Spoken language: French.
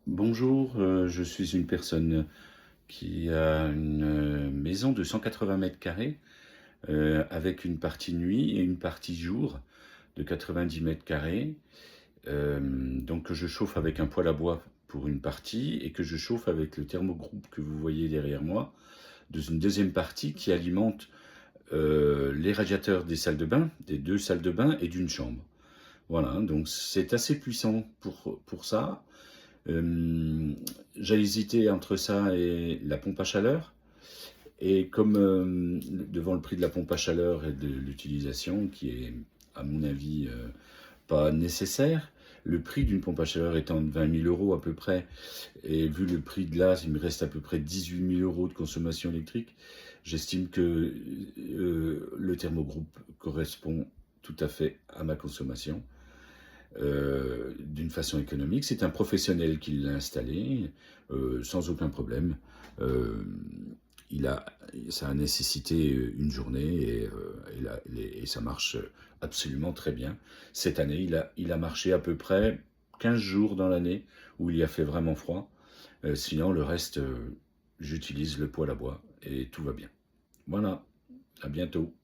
Bonjour, je suis une personne qui a une maison de 180 mètres carrés avec une partie nuit et une partie jour de 90 mètres carrés. Donc que je chauffe avec un poêle à bois pour une partie et que je chauffe avec le thermogroupe que vous voyez derrière moi, dans une deuxième partie qui alimente les radiateurs des salles de bain, des deux salles de bain et d'une chambre. Voilà, donc c'est assez puissant pour ça. J'ai hésité entre ça et la pompe à chaleur. Et comme devant le prix de la pompe à chaleur et de l'utilisation, qui est à mon avis pas nécessaire, le prix d'une pompe à chaleur étant de 20 000 euros à peu près, et vu le prix de là, il me reste à peu près 18 000 euros de consommation électrique, j'estime que le thermogroupe correspond tout à fait à ma consommation d'une façon économique. C'est un professionnel qui l'a installé sans aucun problème. Euh, Ça a nécessité une journée et ça marche absolument très bien. Cette année, il a marché à peu près 15 jours dans l'année où il y a fait vraiment froid. Sinon, le reste, j'utilise le poêle à bois et tout va bien. Voilà, à bientôt.